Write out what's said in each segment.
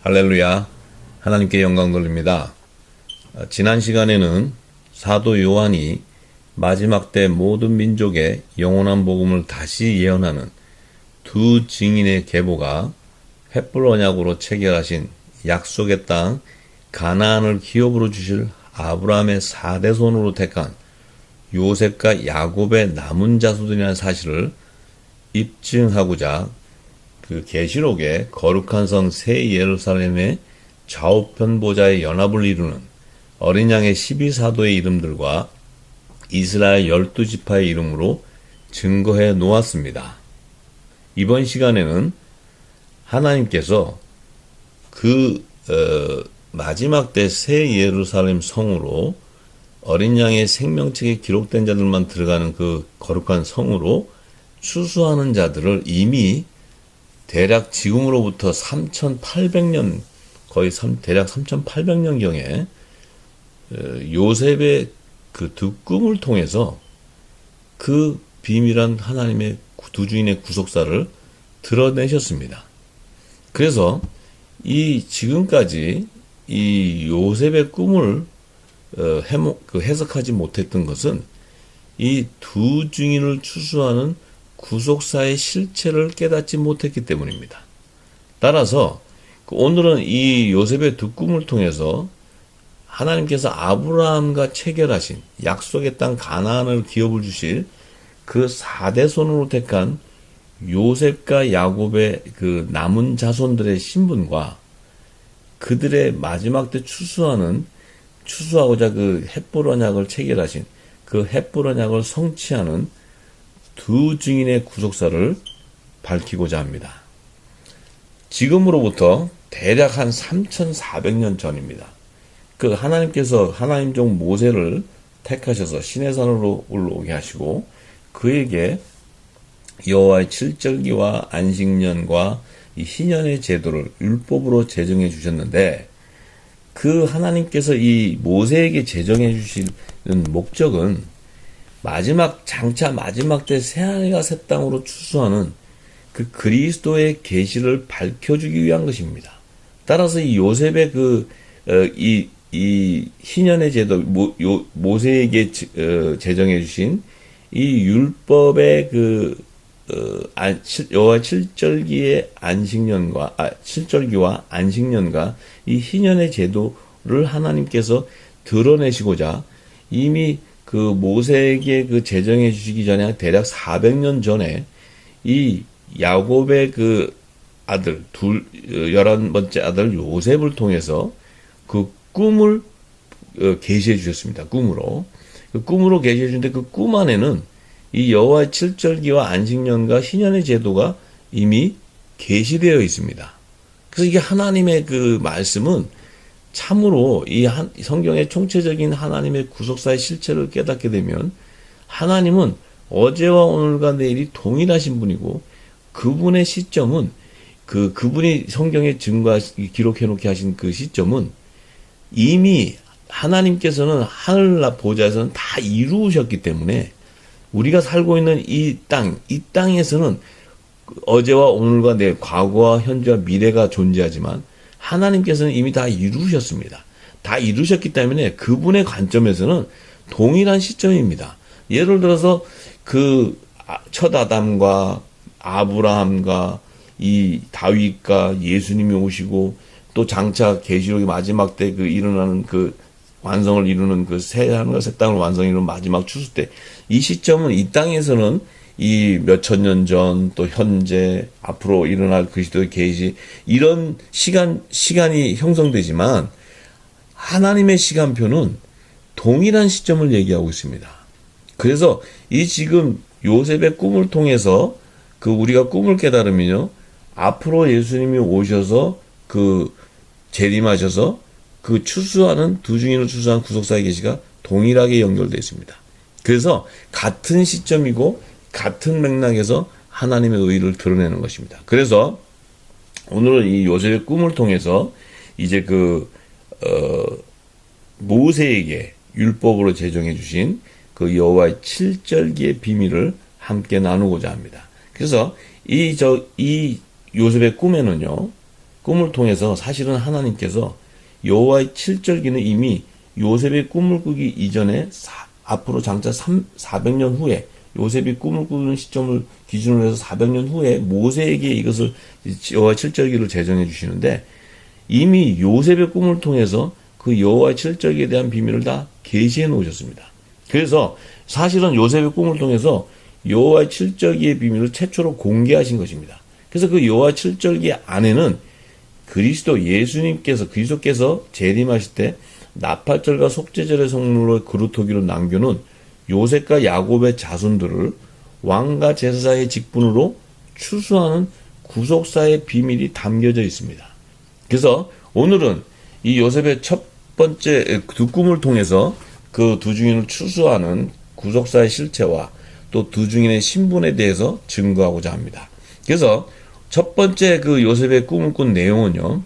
할렐루야. 하나님께 영광 돌립니다. 지난 시간에는 사도 요한이 마지막 때 모든 민족의 영원한 복음을 다시 예언하는 두 증인의 계보가 횃불 언약으로 체결하신 약속의 땅 가나안을 기업으로 주실 아브라함의 4대손으로 택한 요셉과 야곱의 남은 자손이라는 사실을 입증하고자 그 계시록의 거룩한 성 새 예루살렘의 좌우편 보좌의 연합을 이루는 어린 양의 12사도의 이름들과 이스라엘 12지파의 이름으로 증거해 놓았습니다. 이번 시간에는 하나님께서 마지막 때 새 예루살렘 성으로 어린 양의 생명책에 기록된 자들만 들어가는 그 거룩한 성으로 추수하는 자들을 이미 대략 지금으로부터 3,800년, 거의 대략 3,800년경에 요셉의 그 두 꿈을 통해서 그 비밀한 하나님의 두 주인의 구속사를 드러내셨습니다. 그래서 지금까지 이 요셉의 꿈을 해석하지 못했던 것은 이 두 증인을 추수하는 구속사의 실체를 깨닫지 못했기 때문입니다. 따라서 오늘은 이 요셉의 두 꿈을 통해서 하나님께서 아브라함과 체결하신 약속의 땅 가나안을 기업을 주실 그 4대손으로 택한 요셉과 야곱의 그 남은 자손들의 신분과 그들의 마지막 때 추수하고자 그 헷불 언약을 체결하신 그 헷불 언약을 성취하는 두 증인의 구속사를 밝히고자 합니다. 지금으로부터 대략 한 3,400년 전입니다. 그 하나님께서 하나님 종 모세를 택하셔서 시내산으로 올라오게 하시고 그에게 여호와의 7절기와 안식년과 이 희년의 제도를 율법으로 제정해 주셨는데 그 하나님께서 이 모세에게 제정해 주시는 목적은 장차 마지막 때 새하늘과 새 땅으로 추수하는 그 그리스도의 계시를 밝혀주기 위한 것입니다. 따라서 이 요셉의 이 희년의 제도, 모세에게 제정해 주신 이 율법의 여호와 7절기와 안식년과 이 희년의 제도를 하나님께서 드러내시고자 이미 그 모세에게 그 제정해 주시기 전에 대략 400년 전에 이 야곱의 그 아들 11번째 아들 요셉을 통해서 그 꿈을 계시해 주셨습니다. 꿈으로 계시해 주는데 그 꿈 안에는 이 여호와의 7절기와 안식년과 희년의 제도가 이미 계시되어 있습니다. 그래서 이게 하나님의 그 말씀은 참으로 이 성경의 총체적인 하나님의 구속사의 실체를 깨닫게 되면 하나님은 어제와 오늘과 내일이 동일하신 분이고 그분의 시점은 그분이 성경에 기록해 놓게 하신 그 시점은 이미 하나님께서는 하늘 보좌에서는 다 이루셨기 때문에 우리가 살고 있는 이 땅에서는 어제와 오늘과 내일, 과거와 현재와 미래가 존재하지만 하나님께서는 이미 다 이루셨습니다. 다 이루셨기 때문에 그분의 관점에서는 동일한 시점입니다. 예를 들어서 그 첫 아담과 아브라함과 이 다윗과 예수님이 오시고 또 장차 계시록의 마지막 때 일어나는 완성을 이루는 새하늘과 새 땅을 완성이루는 마지막 추수 때 이 시점은 이 땅에서는 이 몇천 년 전 또 현재 앞으로 일어날 그리스도의 계시 이런 시간이 형성되지만 하나님의 시간표는 동일한 시점을 얘기하고 있습니다. 그래서 이 지금 요셉의 꿈을 통해서 우리가 꿈을 깨달으면요 앞으로 예수님이 오셔서 재림하셔서 추수하는 두 증인을 추수한 구속사의 계시가 동일하게 연결되어 있습니다. 그래서 같은 시점이고 같은 맥락에서 하나님의 의를 드러내는 것입니다. 그래서 오늘은 이 요셉의 꿈을 통해서 이제 모세에게 율법으로 제정해 주신 여호와의 7절기의 비밀을 함께 나누고자 합니다. 그래서 이 요셉의 꿈에는요, 꿈을 통해서 사실은 하나님께서 여호와의 칠절기는 이미 요셉의 꿈을 꾸기 이전에 앞으로 장차 400년 후에 요셉이 꿈을 꾸는 시점을 기준으로 해서 400년 후에 모세에게 이것을 여호와의 칠절기를 제정해 주시는데 이미 요셉의 꿈을 통해서 그 여호와의 칠절기에 대한 비밀을 다 계시해 놓으셨습니다. 그래서 사실은 요셉의 꿈을 통해서 여호와의 칠절기의 비밀을 최초로 공개하신 것입니다. 그래서 그 여호와의 칠절기 안에는 그리스도께서 재림하실 때 나팔절과 속죄절의 성물을 그루터기로 남겨놓은 요셉과 야곱의 자손들을 왕과 제사장의 직분으로 추수하는 구속사의 비밀이 담겨져 있습니다. 그래서 오늘은 이 요셉의 첫 번째 두 꿈을 통해서 그 두 증인을 추수하는 구속사의 실체와 또 두 증인의 신분에 대해서 증거하고자 합니다. 그래서 첫 번째 그 요셉의 꿈을 꾼 내용은요.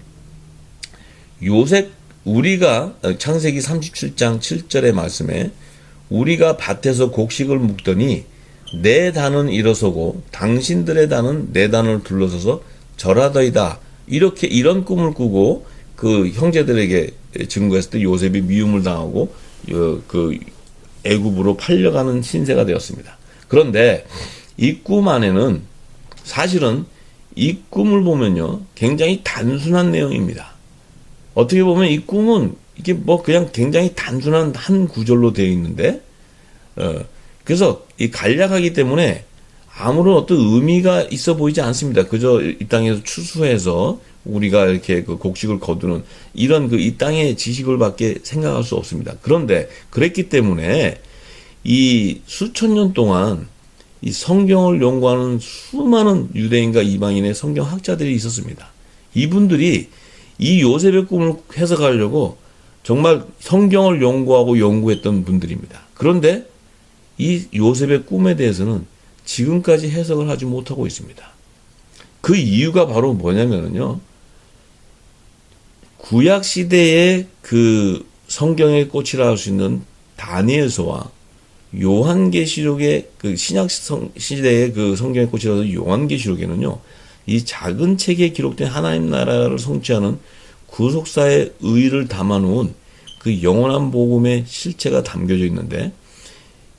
우리가 창세기 37장 7절의 말씀에 우리가 밭에서 곡식을 묵더니 내 단은 일어서고 당신들의 단은 내 단을 둘러서서 절하더이다. 이런 꿈을 꾸고 그 형제들에게 증거했을 때 요셉이 미움을 당하고 그 애굽으로 팔려가는 신세가 되었습니다. 그런데 이 꿈 안에는 사실은 이 꿈을 보면요 굉장히 단순한 내용입니다. 어떻게 보면 이 꿈은 이게 그냥 굉장히 단순한 한 구절로 되어 있는데 그래서 이 간략하기 때문에 아무런 어떤 의미가 있어 보이지 않습니다. 그저 이 땅에서 추수해서 우리가 이렇게 그 곡식을 거두는 이런 이 땅의 지식을 밖에 생각할 수 없습니다. 그런데 그랬기 때문에 이 수천 년 동안 이 성경을 연구하는 수많은 유대인과 이방인의 성경 학자들이 있었습니다. 이분들이 이 요셉의 꿈을 해석하려고 정말 성경을 연구하고 연구했던 분들입니다. 그런데 이 요셉의 꿈에 대해서는 지금까지 해석을 하지 못하고 있습니다. 그 이유가 바로 뭐냐면요. 구약 시대의 그 성경의 꽃이라 할 수 있는 다니엘서와 요한계시록의 그 신약 시대의 그 성경의 꽃이라서 요한계시록에는요. 이 작은 책에 기록된 하나님 나라를 성취하는 구속사의 의의를 담아놓은 그 영원한 복음의 실체가 담겨져 있는데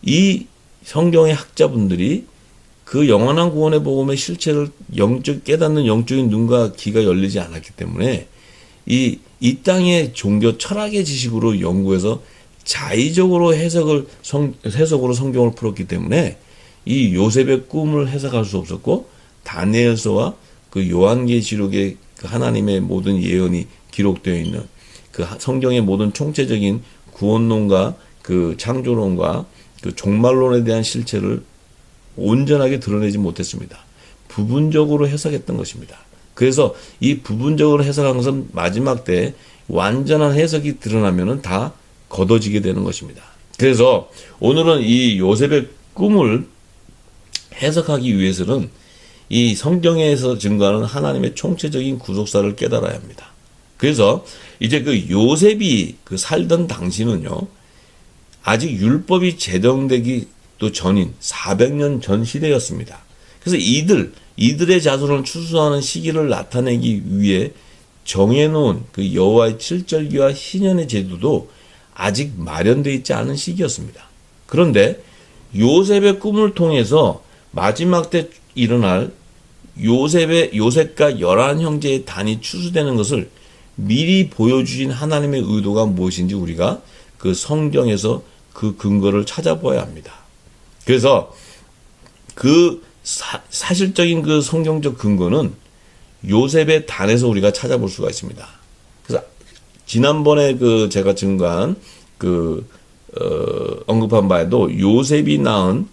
이 성경의 학자분들이 그 영원한 구원의 복음의 실체를 깨닫는 영적인 눈과 귀가 열리지 않았기 때문에 이 땅의 종교 철학의 지식으로 연구해서 자의적으로 해석으로 성경을 풀었기 때문에 이 요셉의 꿈을 해석할 수 없었고 다니엘서와 그 요한계시록의 그 하나님의 모든 예언이 기록되어 있는 그 성경의 모든 총체적인 구원론과 그 창조론과 그 종말론에 대한 실체를 온전하게 드러내지 못했습니다. 부분적으로 해석했던 것입니다. 그래서 이 부분적으로 해석한 것은 마지막 때 완전한 해석이 드러나면은 다 걷어지게 되는 것입니다. 그래서 오늘은 이 요셉의 꿈을 해석하기 위해서는 이 성경에서 증거하는 하나님의 총체적인 구속사를 깨달아야 합니다. 그래서 이제 그 요셉이 그 살던 당시는요, 아직 율법이 제정되기 또 전인 400년 전 시대였습니다. 그래서 이들의 자손을 추수하는 시기를 나타내기 위해 정해놓은 그 여호와의 칠절기와 희년의 제도도 아직 마련되어 있지 않은 시기였습니다. 그런데 요셉의 꿈을 통해서 마지막 때 일어날 요셉과 11형제의 단이 추수되는 것을 미리 보여주신 하나님의 의도가 무엇인지 우리가 그 성경에서 그 근거를 찾아보아야 합니다. 그래서 그 사실적인 그 성경적 근거는 요셉의 단에서 우리가 찾아볼 수가 있습니다. 그래서 지난번에 그 제가 증거한 언급한 바에도 요셉이 낳은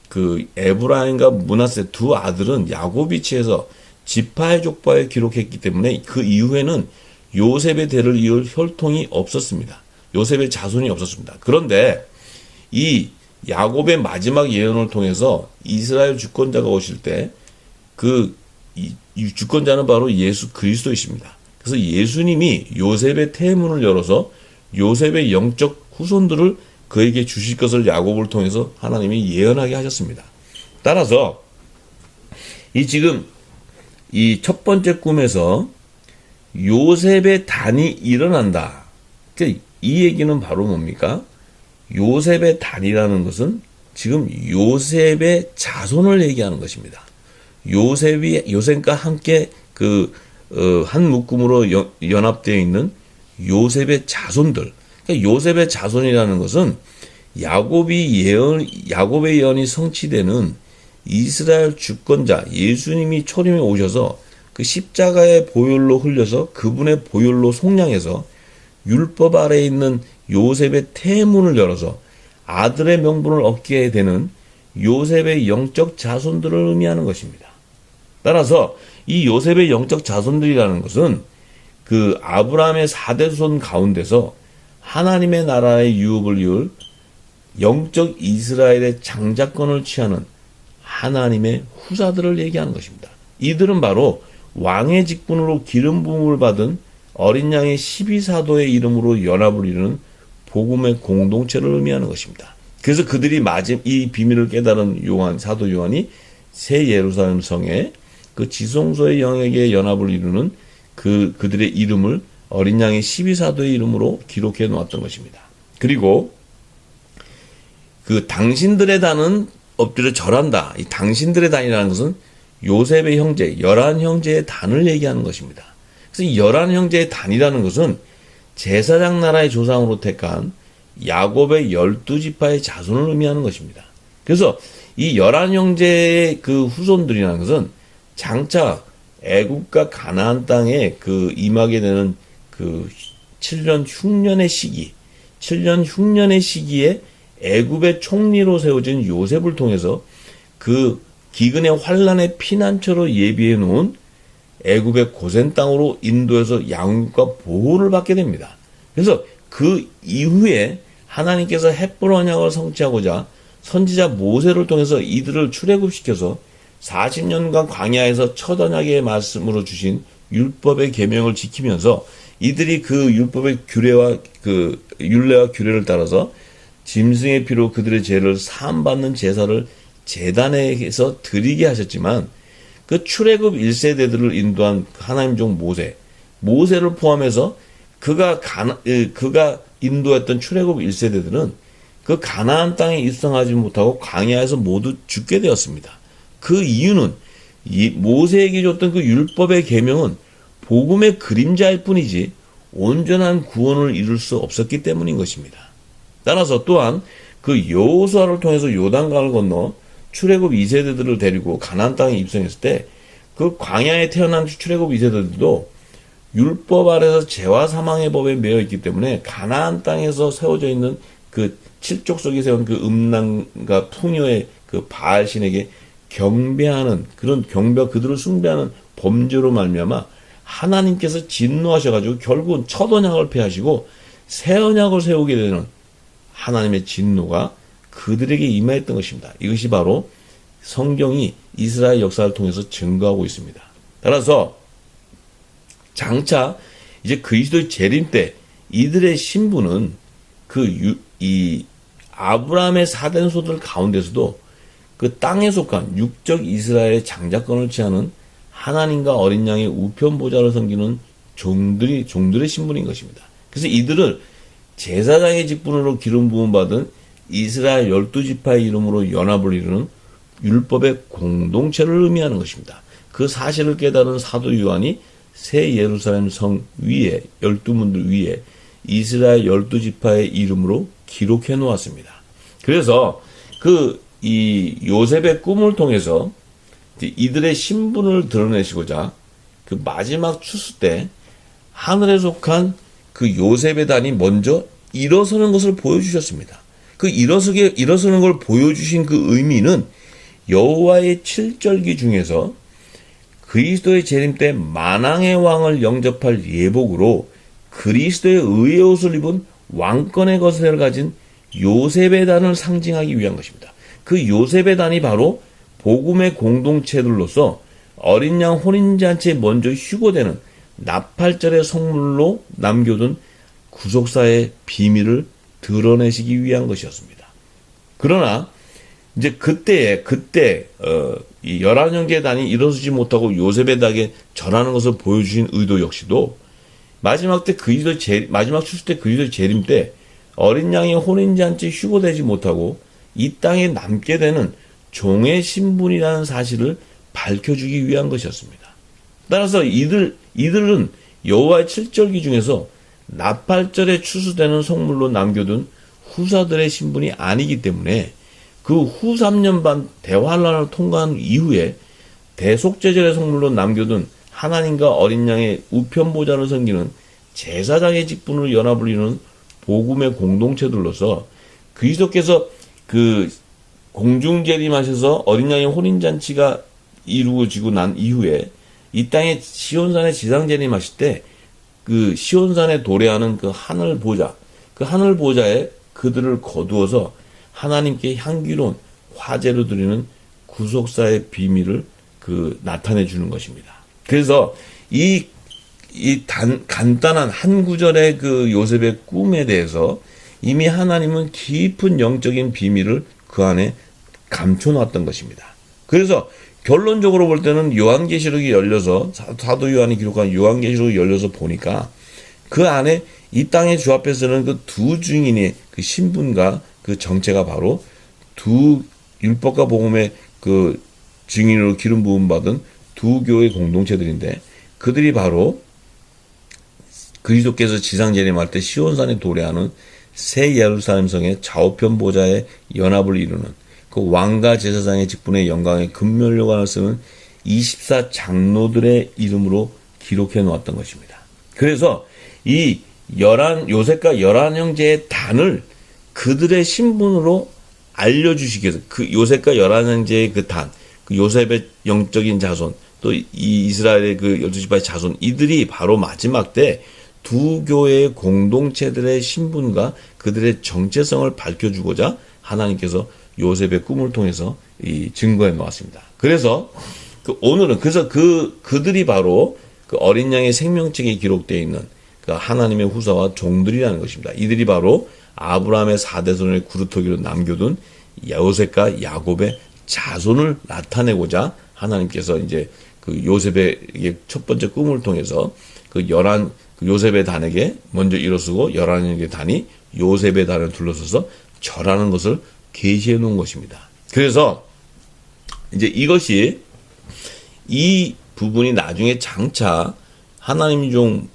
그 에브라임과 므낫세 두 아들은 야곱이 취해서 지파의 족보에 기록했기 때문에 그 이후에는 요셉의 대를 이을 혈통이 없었습니다. 요셉의 자손이 없었습니다. 그런데 이 야곱의 마지막 예언을 통해서 이스라엘 주권자가 오실 때 이 주권자는 바로 예수 그리스도이십니다. 그래서 예수님이 요셉의 태문을 열어서 요셉의 영적 후손들을 그에게 주실 것을 야곱을 통해서 하나님이 예언하게 하셨습니다. 따라서 지금 이 첫 번째 꿈에서 요셉의 단이 일어난다. 그러니까 이 얘기는 바로 뭡니까? 요셉의 단이라는 것은 지금 요셉의 자손을 얘기하는 것입니다. 요셉과 함께 한 묶음으로 연합되어 있는 요셉의 자손들. 그러니까 요셉의 자손이라는 것은 야곱의 예언이 성취되는 이스라엘 주권자 예수님이 초림에 오셔서 그 십자가의 보혈로 흘려서 그분의 보혈로 속량해서 율법 아래에 있는 요셉의 태문을 열어서 아들의 명분을 얻게 되는 요셉의 영적 자손들을 의미하는 것입니다. 따라서 이 요셉의 영적 자손들이라는 것은 그 아브라함의 4대손 가운데서 하나님의 나라의 유업을 이을 영적 이스라엘의 장자권을 취하는 하나님의 후사들을 얘기하는 것입니다. 이들은 바로 왕의 직분으로 기름 부음을 받은 어린 양의 12사도의 이름으로 연합을 이루는 복음의 공동체를 의미하는 것입니다. 그래서 그들이 이 비밀을 깨달은 사도 요한이 새 예루살렘 성에 그 지성소의 영역의 연합을 이루는 그들의 이름을 어린 양의 12사도의 이름으로 기록해 놓았던 것입니다. 그리고 그 당신들의 단은 엎드려 절한다. 이 당신들의 단이라는 것은 요셉의 형제, 11형제의 단을 얘기하는 것입니다. 그래서 이 11형제의 단이라는 것은 제사장 나라의 조상으로 택한 야곱의 12지파의 자손을 의미하는 것입니다. 그래서 이 11형제의 그 후손들이라는 것은 장차 애굽과 가나안 땅에 임하게 되는 7년 흉년의 시기에 애굽의 총리로 세워진 요셉을 통해서 그 기근의 환란의 피난처로 예비해 놓은 애굽의 고센 땅으로 인도해서 양육과 보호를 받게 됩니다. 그래서 그 이후에 하나님께서 헷볼 언약을 성취하고자 선지자 모세를 통해서 이들을 출애굽시켜서 40년간 광야에서 첫 언약의 말씀으로 주신 율법의 계명을 지키면서 이들이 그 율법의 율례와 규례를 따라서 짐승의 피로 그들의 죄를 사함받는 제사를 제단에서 드리게 하셨지만 그 출애굽 1세대들을 인도한 하나님 종 모세를 포함해서 그가 인도했던 출애굽 1세대들은 그 가나안 땅에 입성하지 못하고 광야에서 모두 죽게 되었습니다. 그 이유는 모세에게 줬던 그 율법의 계명은 복음의 그림자일 뿐이지 온전한 구원을 이룰 수 없었기 때문인 것입니다. 따라서 또한 그 여호수아를 통해서 요단강을 건너 출애굽 2세대들을 데리고 가나안 땅에 입성했을 때 그 광야에 태어난 출애굽 2세대들도 율법 아래서 죄와 사망의 법에 매여 있기 때문에 가나안 땅에서 세워져 있는 그 칠족 속에 세운 그 음란과 풍요의 그 바알 신에게 경배하는 그런 그들을 숭배하는 범죄로 말미암아 하나님께서 진노하셔가지고 결국은 첫 언약을 폐하시고 새 언약을 세우게 되는 하나님의 진노가 그들에게 임하였던 것입니다. 이것이 바로 성경이 이스라엘 역사를 통해서 증거하고 있습니다. 따라서 장차 이제 그리스도의 재림 때 이들의 신분은 이 아브라함의 4대손들 가운데서도 그 땅에 속한 육적 이스라엘의 장자권을 취하는 하나님과 어린 양의 우편 보좌를 섬기는 종들의 신분인 것입니다. 그래서 이들을 제사장의 직분으로 기름 부음 받은 이스라엘 12지파의 이름으로 연합을 이루는 율법의 공동체를 의미하는 것입니다. 그 사실을 깨달은 사도 요한이 새 예루살렘 성 위에 12문들 위에 이스라엘 12지파의 이름으로 기록해 놓았습니다. 그래서 이 요셉의 꿈을 통해서 이들의 신분을 드러내시고자 그 마지막 추수 때 하늘에 속한 그 요셉의 단이 먼저 일어서는 것을 보여주셨습니다. 그 일어서는 걸 보여주신 그 의미는 여호와의 7절기 중에서 그리스도의 재림 때 만왕의 왕을 영접할 예복으로 그리스도의 의의 옷을 입은 왕권의 거세를 가진 요셉의 단을 상징하기 위한 것입니다. 그 요셉의 단이 바로 복음의 공동체들로서 어린 양 혼인잔치에 먼저 휴거되는 나팔절의 성물로 남겨둔 구속사의 비밀을 드러내시기 위한 것이었습니다. 그러나 이제 그때 이 11형제의 단이 일어서지 못하고 요셉의 단에 절하는 것을 보여주신 의도 역시도 마지막 추수 때 그리스도의 재림 때 어린 양의 혼인잔치 휴거되지 못하고 이 땅에 남게 되는 종의 신분이라는 사실을 밝혀주기 위한 것이었습니다. 따라서 이들은 여호와의 칠절기 중에서 나팔절에 추수되는 성물로 남겨둔 후사들의 신분이 아니기 때문에 그 후 3년 반 대환란을 통과한 이후에 대속제절의 성물로 남겨둔 하나님과 어린 양의 우편 보좌를 섬기는 제사장의 직분을 연합을 이루는 복음의 공동체들로서 그리스도께서 그 공중재림하셔서 어린 양의 혼인잔치가 이루어지고 난 이후에 이 땅에 시온산에 지상재림하실 때 그 시온산에 도래하는 그 하늘 보좌에 그들을 거두어서 하나님께 향기로운 화제로 드리는 구속사의 비밀을 나타내 주는 것입니다. 그래서 간단한 한 구절의 그 요셉의 꿈에 대해서 이미 하나님은 깊은 영적인 비밀을 그 안에 감춰놨던 것입니다. 그래서 결론적으로 볼 때는 요한계시록이 열려서 사도 요한이 기록한 요한계시록이 열려서 보니까 그 안에 이 땅의 주 앞에서는 그 두 증인의 그 신분과 그 정체가 바로 두 율법과 복음의 그 증인으로 기름 부음 받은 두 교회 공동체들인데 그들이 바로 그리스도께서 지상 재림할 때 시온산에 도래하는 새 예루살렘 성의 좌우편 보좌의 연합을 이루는 그 왕과 제사장의 직분의 영광의 금면류관을 쓰는 24 장로들의 이름으로 기록해 놓았던 것입니다. 그래서 이 요셉과 11형제의 단을 그들의 신분으로 알려주시기 위해서 그 요셉과 11형제의 그 단, 그 요셉의 영적인 자손, 또 이 이스라엘의 그 12지파의 자손, 이들이 바로 마지막 때 두 교회의 공동체들의 신분과 그들의 정체성을 밝혀주고자 하나님께서 요셉의 꿈을 통해서 증거해 놓았습니다. 그래서 오늘은 그들이 바로 그 어린 양의 생명책에 기록되어 있는 그 하나님의 후사와 종들이라는 것입니다. 이들이 바로 아브라함의 4대손의 구루터기로 남겨둔 요셉과 야곱의 자손을 나타내고자 하나님께서 이제 그 요셉의 첫 번째 꿈을 통해서 그 요셉의 단에게 먼저 일어서고 11명의 단이 요셉의 단을 둘러서서 절하는 것을 계시해 놓은 것입니다. 그래서 이제 이것이 이 부분이 나중에 장차 하나님 종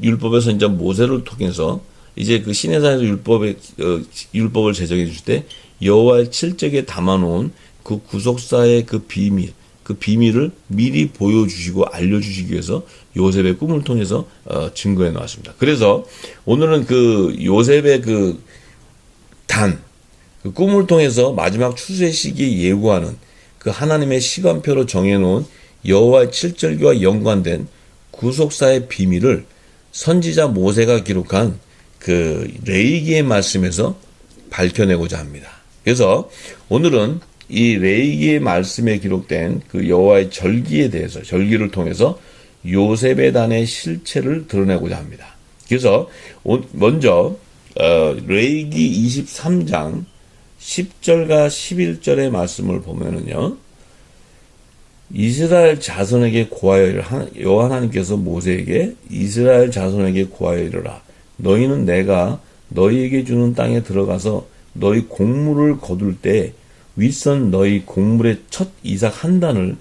율법에서 이제 모세를 통해서 이제 그 시내산에서 율법을 제정해 줄 때 여호와의 칠적에 담아놓은 그 구속사의 그 비밀을 미리 보여주시고 알려주시기 위해서 요셉의 꿈을 통해서 증거해 놓았습니다. 그래서 오늘은 그 요셉의 그 꿈을 통해서 마지막 추수의 시기에 예고하는 그 하나님의 시간표로 정해놓은 여호와의 칠절기와 연관된 구속사의 비밀을 선지자 모세가 기록한 그 레위기의 말씀에서 밝혀내고자 합니다. 그래서 오늘은 이 레위기의 말씀에 기록된 그 여호와의 절기를 통해서 요셉의 단의 실체를 드러내고자 합니다. 그래서 먼저 레위기 23장 10절과 11절의 말씀을 보면은요, 이스라엘 자손에게 고하여 여호와 하나님께서 모세에게 이스라엘 자손에게 고하여 이르라. 너희는 내가 너희에게 주는 땅에 들어가서 너희 곡물을 거둘 때 윗선 너희 곡물의 첫 이삭 한 단을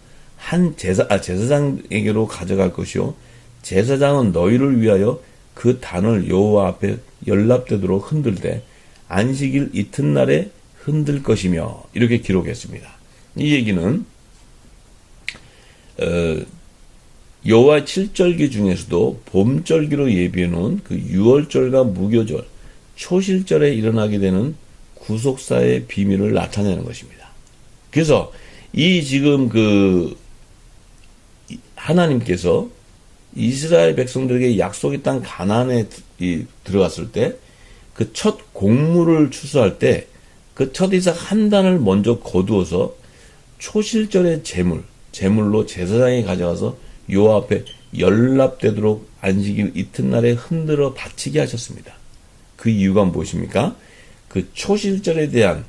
제사장에게로 가져갈 것이요 제사장은 너희를 위하여 그 단을 여호와 앞에 연납되도록 흔들되 안식일 이튿날에 흔들 것이며 이렇게 기록했습니다. 이 얘기는 여호와 칠절기 중에서도 봄절기로 예비해 놓은 그 유월절과 무교절, 초실절에 일어나게 되는 구속사의 비밀을 나타내는 것입니다. 그래서 지금 하나님께서 이스라엘 백성들에게 약속의 땅 가나안에 들어갔을 때 그 첫 곡물을 추수할 때 그 첫 이삭 한 단을 먼저 거두어서 초실절의 제물로 제사장에 가져가서 여호와 앞에 연납되도록 안식일 이튿날에 흔들어 바치게 하셨습니다. 그 이유가 무엇입니까? 그 초실절에 대한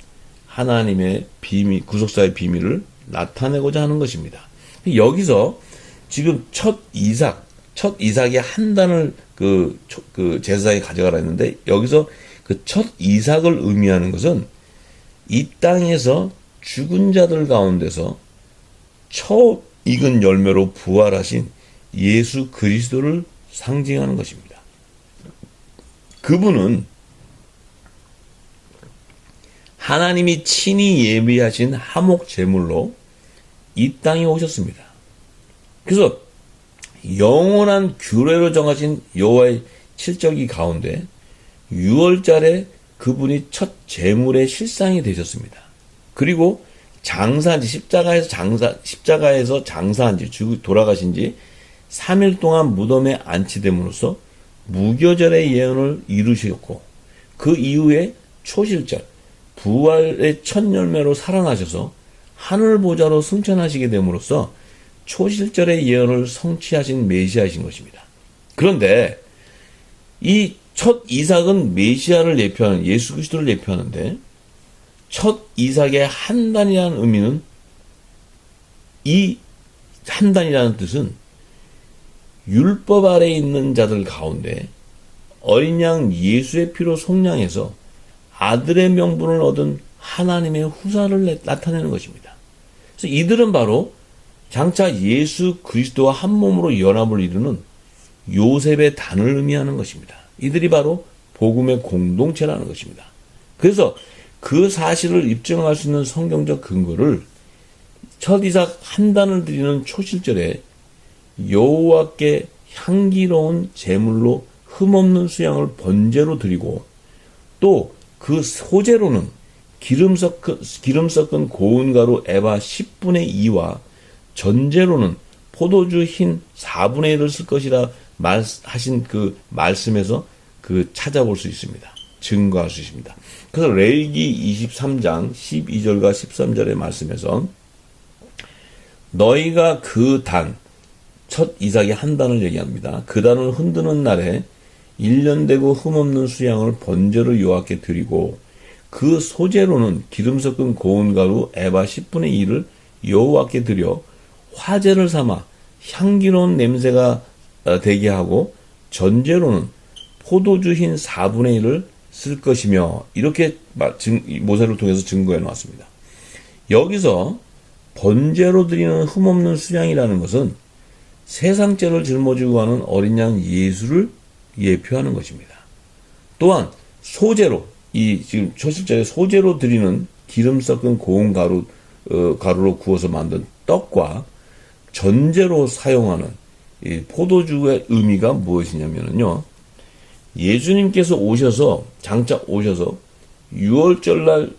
하나님의 비밀, 구속사의 비밀을 나타내고자 하는 것입니다. 여기서 지금 첫 이삭, 첫 이삭의 한 단을 그 제사장이 가져가라 했는데, 여기서 그 첫 이삭을 의미하는 것은 이 땅에서 죽은 자들 가운데서 처음 익은 열매로 부활하신 예수 그리스도를 상징하는 것입니다. 그분은 하나님이 친히 예비하신 화목 제물로 이 땅에 오셨습니다. 그래서 영원한 규례로 정하신 여호와의 칠절기 가운데 6월달에 그분이 첫 제물의 실상이 되셨습니다. 그리고 장사한 지 십자가에서 장사한 지 돌아가신 지 3일 동안 무덤에 안치됨으로써 무교절의 예언을 이루셨고, 그 이후에 초실절 부활의 첫 열매로 살아나셔서 하늘 보좌로 승천하시게 됨으로써 초실절의 예언을 성취하신 메시아이신 것입니다. 그런데 이 첫 이삭은 메시아를 예표하는, 예수 그리스도를 예표하는데, 첫 이삭의 한 단이라는 의미는, 이 한 단이라는 뜻은 율법 아래에 있는 자들 가운데 어린 양 예수의 피로 속량해서 아들의 명분을 얻은 하나님의 후사를 나타내는 것입니다. 그래서 이들은 바로 장차 예수 그리스도와 한 몸으로 연합을 이루는 요셉의 단을 의미하는 것입니다. 이들이 바로 복음의 공동체라는 것입니다. 그래서 그 사실을 입증할 수 있는 성경적 근거를 첫 이삭 한 단을 드리는 초실절에 여호와께 향기로운 제물로 흠없는 수양을 번제로 드리고, 또 그 소제로는 기름 섞은 고운 가루 에바 10분의 2와 전제로는 포도주 흰 4분의 1을 쓸 것이라 하신 그 말씀에서 찾아볼 수 있습니다. 증거할 수 있습니다. 그래서 레위기 23장 12절과 13절의 말씀에서 너희가 그 단, 첫 이삭의 한 단을 얘기합니다. 그 단을 흔드는 날에 1년 되고 흠없는 수양을 번제로 여호와께 드리고, 그 소제로는 기름 섞은 고운 가루 에바 10분의 1을 여호와께 드려 화제를 삼아 향기로운 냄새가 되게 하고, 전제로는 포도주 흰 4분의 1을 쓸 것이며, 이렇게 모세를 통해서 증거해 놓았습니다. 여기서 번제로 드리는 흠없는 수양이라는 것은 세상 죄를 짊어지고 가는 어린 양 예수를 예표하는 것입니다. 또한 소제로, 지금 초실절에 소제로 드리는 기름 섞은 고운 가루로 구워서 만든 떡과 전제로 사용하는 이 포도주의 의미가 무엇이냐면요, 예수님께서 장차 오셔서 6월절날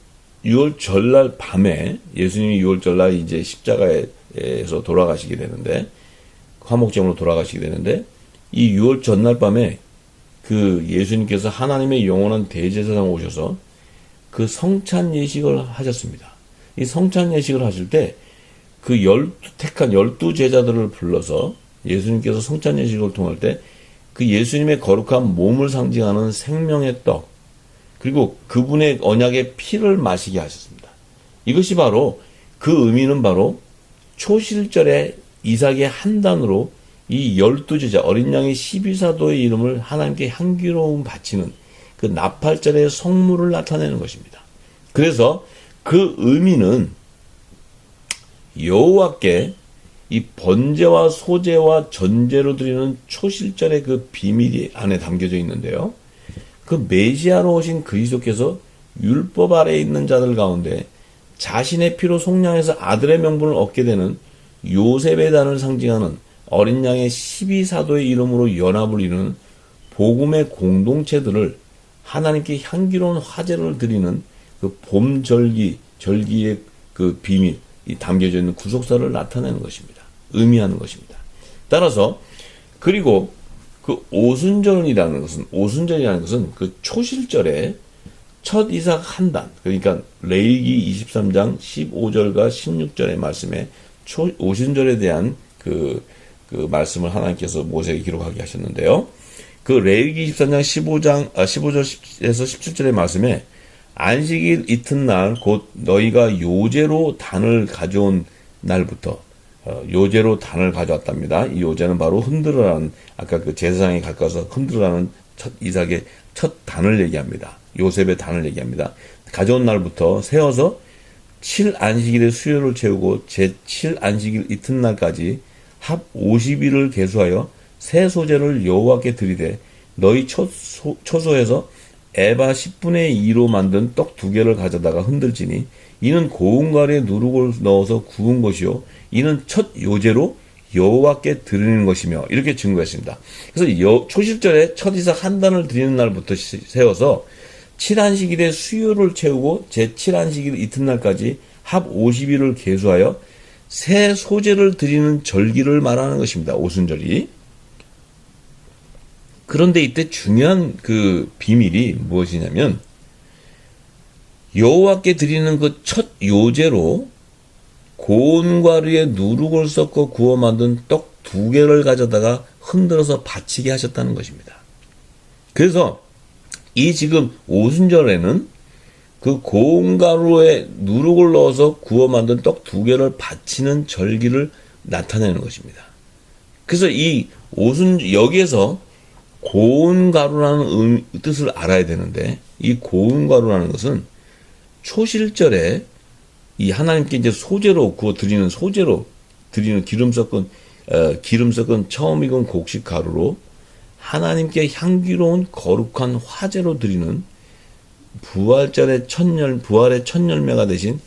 밤에, 예수님이 6월절날 이제 십자가에서 돌아가시게 되는데, 화목제물로 돌아가시게 되는데, 이 6월 전날 밤에 그 예수님께서 하나님의 영원한 대제사장 오셔서 그 성찬 예식을 하셨습니다. 이 성찬 예식을 하실 때 그 택한 12제자들을 불러서 예수님께서 성찬 예식을 통할 때 그 예수님의 거룩한 몸을 상징하는 생명의 떡, 그리고 그분의 언약의 피를 마시게 하셨습니다. 이것이 바로, 그 의미는 바로 초실절에 이삭의 한 단으로 이 12제자, 어린 양의 12사도의 이름을 하나님께 향기로움 바치는 그 나팔절의 성물을 나타내는 것입니다. 그래서 그 의미는 여호와께 이 번제와 소제와 전제로 드리는 초실절의 그 비밀이 안에 담겨져 있는데요, 그 메시아로 오신 그리스도께서 율법 아래에 있는 자들 가운데 자신의 피로 속량해서 아들의 명분을 얻게 되는 요셉의 단을 상징하는 어린 양의 12사도의 이름으로 연합을 이루는 복음의 공동체들을 하나님께 향기로운 화제를 드리는 그 절기의 그 비밀이 담겨져 있는 구속사를 나타내는 것입니다. 의미하는 것입니다. 따라서, 그리고 그 오순절이라는 것은 그 초실절에 첫 이삭 한 단, 그러니까 레위기 23장 15절과 16절의 말씀에 오순절에 대한 그 말씀을 하나님께서 모세에게 기록하게 하셨는데요. 그 레위기 23장 15절에서 17절의 말씀에 안식일 이튿날 곧 너희가 요제로 단을 가져온 날부터 요제로 단을 가져왔답니다. 이 요제는 바로 흔들어라는, 아까 그 제사장이 가까워서 흔들어라는 첫 이삭의 첫 단을 얘기합니다. 요셉의 단을 얘기합니다. 가져온 날부터 세어서 7안식일의 수요를 채우고 제7안식일 이튿날까지 합 50일을 계수하여 새 소재를 여호와께 드리되 너희 초소에서 에바 10분의 2로 만든 떡 2개를 가져다가 흔들지니 이는 고운 가루에 누룩을 넣어서 구운 것이요 이는 첫 요제로 여호와께 드리는 것이며, 이렇게 증거했습니다. 그래서 초실절에 첫 이삭 한 단을 드리는 날부터 세워서 7안식일의 수요를 채우고 제7안식일 이튿날까지 합 50일을 계수하여 새 소재를 드리는 절기를 말하는 것입니다. 오순절이. 그런데 이때 중요한 그 비밀이 무엇이냐면, 여호와께 드리는 그 첫 요제로 고운 가루에 누룩을 섞어 구워 만든 떡 2개를 가져다가 흔들어서 바치게 하셨다는 것입니다. 그래서 이 지금 오순절에는 그 고운 가루에 누룩을 넣어서 구워 만든 떡 2개를 바치는 절기를 나타내는 것입니다. 그래서 이 여기에서 고운 가루라는 뜻을 알아야 되는데, 이 고운 가루라는 것은 초실절에 이 하나님께 이제 소재로 구워 드리는, 소재로 드리는 기름 섞은 처음 익은 곡식 가루로 하나님께 향기로운 거룩한 화제로 드리는 부활의 첫 열매가 되신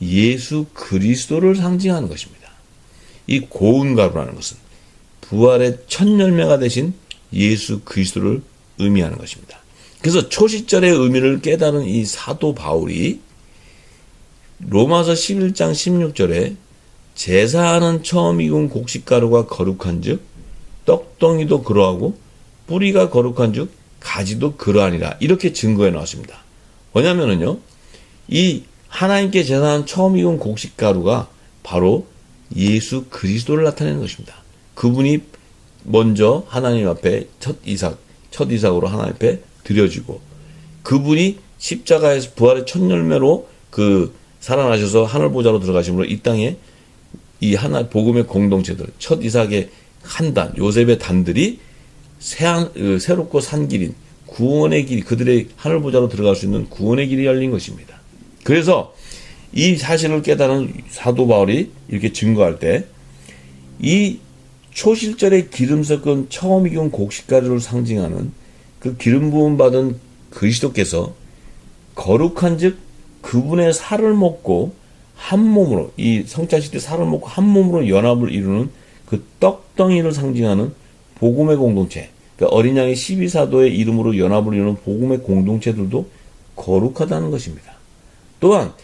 예수 그리스도를 상징하는 것입니다. 이 고운 가루라는 것은 부활의 첫 열매가 되신 예수 그리스도를 의미하는 것입니다. 그래서 초시절의 의미를 깨달은 이 사도 바울이 로마서 11장 16절에 제사하는 처음 익은 곡식가루가 거룩한즉 떡덩이도 그러하고 뿌리가 거룩한즉 가지도 그러하니라, 이렇게 증거해 나왔습니다. 뭐냐면은요, 이 하나님께 제사하는 처음 익은 곡식가루가 바로 예수 그리스도를 나타내는 것입니다. 그분이 먼저 하나님 앞에 첫 이삭으로 하나님 앞에 드려지고, 그분이 십자가에서 부활의 첫 열매로 살아나셔서 하늘 보좌로 들어가심으로 이 땅에 이 복음의 공동체들, 첫 이삭의 한 단, 요셉의 단들이 새롭고 산 길인 구원의 길이, 그들의 하늘 보좌로 들어갈 수 있는 구원의 길이 열린 것입니다. 그래서 이 사실을 깨달은 사도 바울이 이렇게 증거할 때, 이 초실절에 기름 섞은 처음 익은 곡식가루를 상징하는 그 기름 부음 받은 그리스도께서 거룩한즉 그분의 살을 먹고 한 몸으로, 이 성찬식 때 살을 먹고 한 몸으로 연합을 이루는 그 떡덩이를 상징하는 복음의 공동체, 그러니까 어린 양의 12사도의 이름으로 연합을 이루는 복음의 공동체들도 거룩하다는 것입니다. 또한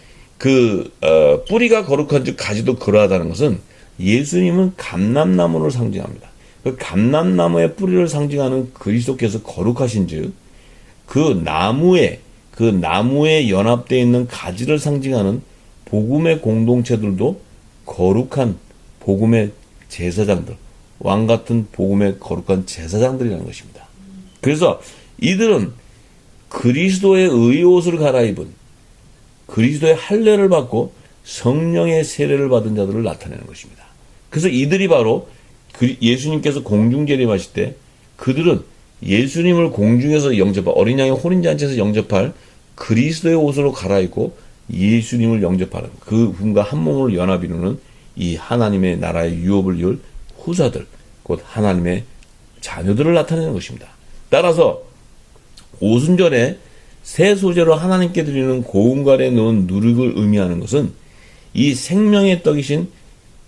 뿌리가 거룩한즉 가지도 그러하다는 것은 예수님은 감람나무를 상징합니다. 그 감람나무의 뿌리를 상징하는 그리스도께서 거룩하신즉 그 나무에 연합되어 있는 가지를 상징하는 복음의 공동체들도 거룩한 복음의 제사장들, 왕같은 복음의 거룩한 제사장들이라는 것입니다. 그래서 이들은 그리스도의 의옷을 갈아입은, 그리스도의 할례를 받고 성령의 세례를 받은 자들을 나타내는 것입니다. 그래서 이들이 바로 예수님께서 공중 재림하실 때 그들은 예수님을 공중에서 영접할, 어린 양의 혼인잔치에서 영접할 그리스도의 옷으로 갈아입고 예수님을 영접하는, 그분과 한 몸으로 연합 이루는 이 하나님의 나라의 유업을 이룰 후사들, 곧 하나님의 자녀들을 나타내는 것입니다. 따라서 오순절에 새 소재로 하나님께 드리는 고운 가루에 넣은 누룩을 의미하는 것은 이 생명의 떡이신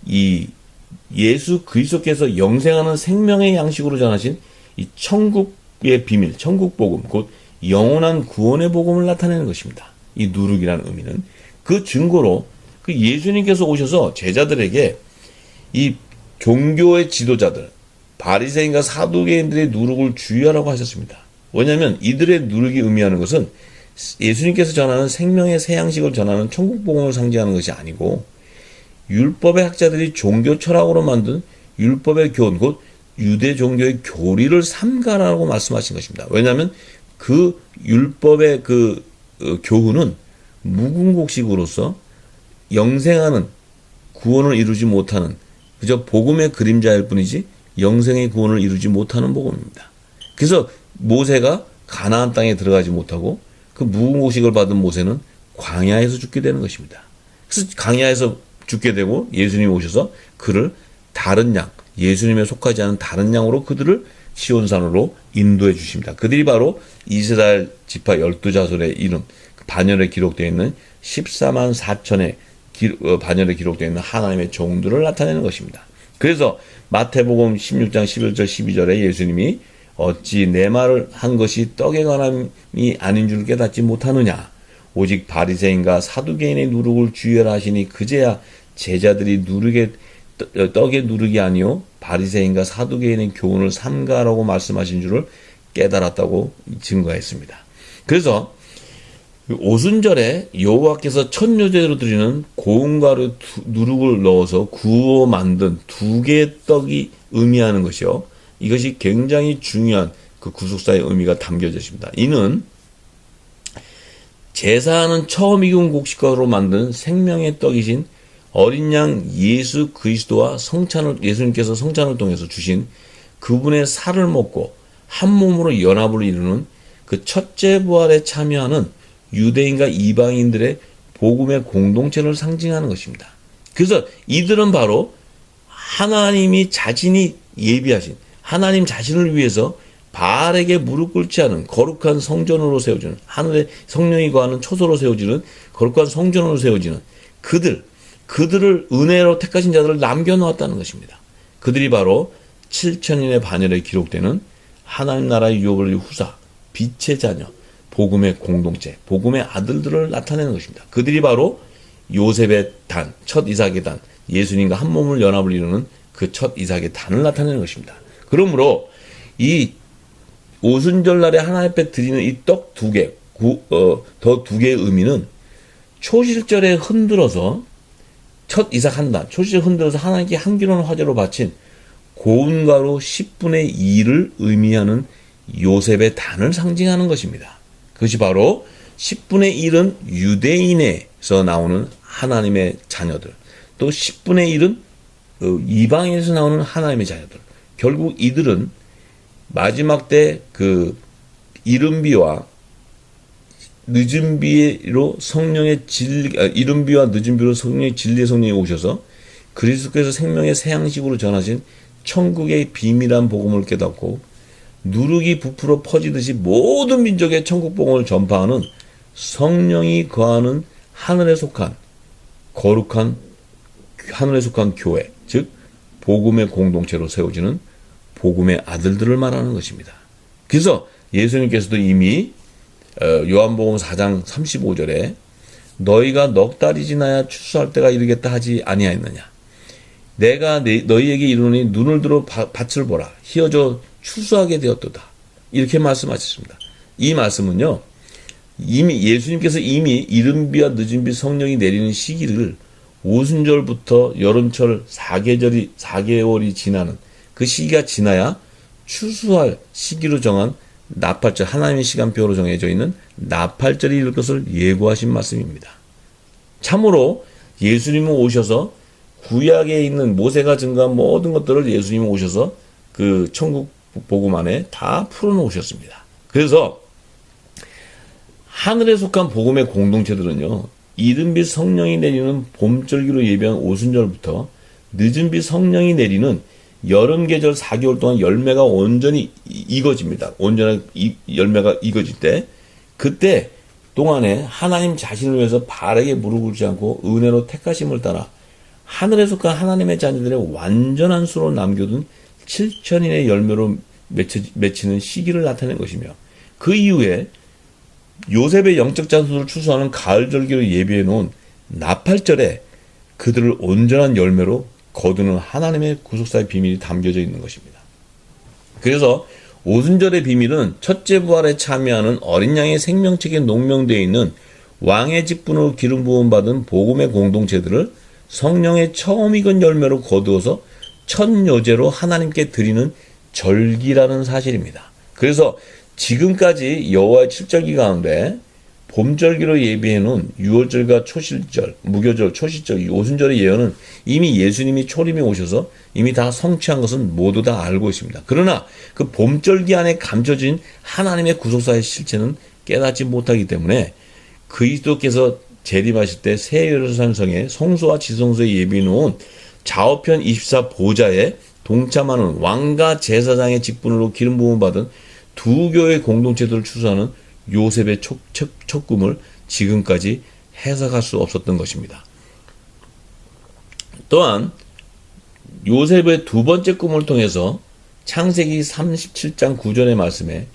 이 예수 그리스도께서 영생하는 생명의 양식으로 전하신 이 천국의 비밀, 천국 복음, 곧 영원한 구원의 복음을 나타내는 것입니다. 이 누룩이라는 의미는 그 증거로 예수님께서 오셔서 제자들에게 이 종교의 지도자들, 바리새인과 사두개인들의 누룩을 주의하라고 하셨습니다. 왜냐하면 이들의 누룩이 의미하는 것은 예수님께서 전하는 생명의 새 양식을 전하는 천국 복음을 상징하는 것이 아니고, 율법의 학자들이 종교 철학으로 만든 율법의 교훈, 곧 유대 종교의 교리를 삼가라고 말씀하신 것입니다. 왜냐하면 그 율법의 교훈은 묵은 곡식으로서 영생하는, 구원을 이루지 못하는 그저 복음의 그림자일 뿐이지 영생의 구원을 이루지 못하는 복음입니다. 그래서 모세가 가나안 땅에 들어가지 못하고 그 무궁호식을 받은 모세는 광야에서 죽게 되는 것입니다. 그래서 광야에서 죽게 되고 예수님이 오셔서 그를 다른 양, 예수님에 속하지 않은 다른 양으로 그들을 시온산으로 인도해 주십니다. 그들이 바로 이스라엘 지파 12자손의 이름, 반열에 기록되어 있는 14만 4천의 반열에 기록되어 있는 하나님의 종들을 나타내는 것입니다. 그래서 마태복음 16장 11절 12절에 예수님이 어찌 내 말을 한 것이 떡에 관함이 아닌 줄 깨닫지 못하느냐. 오직 바리새인과 사두개인의 누룩을 주의하라 하시니 그제야 제자들이 떡에 누룩이 아니요 바리새인과 사두개인의 교훈을 삼가라고 말씀하신 줄을 깨달았다고 증거했습니다. 그래서 오순절에 여호와께서 첫 요제로 드리는 고운 가루 누룩을 넣어서 구워 만든 두 개의 떡이 의미하는 것이요. 이것이 굉장히 중요한 그 구속사의 의미가 담겨져 있습니다. 이는 제사하는 처음 익은 곡식가루로 만든 생명의 떡이신 어린 양 예수 그리스도와 예수님께서 성찬을 통해서 주신 그분의 살을 먹고 한 몸으로 연합을 이루는 그 첫째 부활에 참여하는 유대인과 이방인들의 복음의 공동체를 상징하는 것입니다. 그래서 이들은 바로 하나님이 자신이 예비하신 하나님 자신을 위해서 바알에게 무릎 꿇지 않은 거룩한 성전으로 세워지는 하늘의 성령이 거하는 초소로 세워지는 거룩한 성전으로 세워지는 그들을 은혜로 택하신 자들을 남겨놓았다는 것입니다. 그들이 바로 7천인의 반열에 기록되는 하나님 나라의 유업을 후사, 빛의 자녀, 복음의 공동체, 복음의 아들들을 나타내는 것입니다. 그들이 바로 요셉의 단, 첫 이삭의 단, 예수님과 한 몸을 연합을 이루는 그 첫 이삭의 단을 나타내는 것입니다. 그러므로 이 오순절 날에 하나님 앞에 드리는 이 떡 두 개, 더 두 개의 의미는 초실절에 흔들어서 첫 이삭 한 단, 초실절에 흔들어서 하나님께 향기로운 화제로 바친 고운 가루 10분의 2를 의미하는 요셉의 단을 상징하는 것입니다. 그것이 바로 10분의 1은 유대인에서 나오는 하나님의 자녀들, 또 10분의 1은 이방인에서 나오는 하나님의 자녀들. 결국 이들은 마지막 때 그 이른 비와 늦은 비로 성령의 이른 비와 늦은 비로 성령의 진리의 성령이 오셔서 그리스도께서 생명의 새 양식으로 전하신 천국의 비밀한 복음을 깨닫고 누룩이 부풀어 퍼지듯이 모든 민족의 천국 복음을 전파하는 성령이 거하는 하늘에 속한 거룩한 하늘에 속한 교회, 즉 복음의 공동체로 세워지는 복음의 아들들을 말하는 것입니다. 그래서 예수님께서도 이미 요한복음 4장 35절에 너희가 넉 달이 지나야 추수할 때가 이르겠다 하지 아니하였느냐. 내가 너희에게 이르노니 눈을 들어 밭을 보라. 희어져 추수하게 되었도다. 이렇게 말씀하셨습니다. 이 말씀은요. 이미 예수님께서 이미 이른 비와 늦은 비 성령이 내리는 시기를 오순절부터 여름철 4개월이 지나는 그 시기가 지나야 추수할 시기로 정한 나팔절, 하나님의 시간표로 정해져 있는 나팔절이 이룰 것을 예고하신 말씀입니다. 참으로 예수님은 오셔서 구약에 있는 모세가 증거한 모든 것들을 예수님은 오셔서 그 천국 복음 안에 다 풀어놓으셨습니다. 그래서 하늘에 속한 복음의 공동체들은요, 이른빛 성령이 내리는 봄절기로 예비한 오순절부터 늦은빛 성령이 내리는 여름 계절 4개월 동안 열매가 온전히 익어집니다. 온전한 열매가 익어질 때, 그때 동안에 하나님 자신을 위해서 바르게 무릎 꿇지 않고 은혜로 택하심을 따라 하늘에 속한 하나님의 자녀들의 완전한 수로 남겨둔 7천인의 열매로 맺히는 시기를 나타낸 것이며, 그 이후에 요셉의 영적 자손을 추수하는 가을 절기로 예비해 놓은 나팔절에 그들을 온전한 열매로 거두는 하나님의 구속사의 비밀이 담겨져 있는 것입니다. 그래서 오순절의 비밀은 첫째 부활에 참여하는 어린 양의 생명책에 농명되어 있는 왕의 직분으로 기름 부음 받은 복음의 공동체들을 성령의 처음 익은 열매로 거두어서 첫 요제로 하나님께 드리는 절기라는 사실입니다. 그래서 지금까지 여호와의 칠절기 가운데 봄절기로 예비해 놓은 유월절과 초실절, 무교절, 초실절, 오순절의 예언은 이미 예수님이 초림에 오셔서 이미 다 성취한 것은 모두 다 알고 있습니다. 그러나 그 봄절기 안에 감춰진 하나님의 구속사의 실체는 깨닫지 못하기 때문에 그리스도께서 재림하실 때 새 예루살렘 성에 성소와 지성소에 예비해 놓은 좌우편 24 보좌에 동참하는 왕과 제사장의 직분으로 기름 부음을 받은 두 교회 공동체들을 추수하는 요셉의 첫 꿈을 지금까지 해석할 수 없었던 것입니다. 또한 요셉의 두 번째 꿈을 통해서 창세기 37장 9절의 말씀에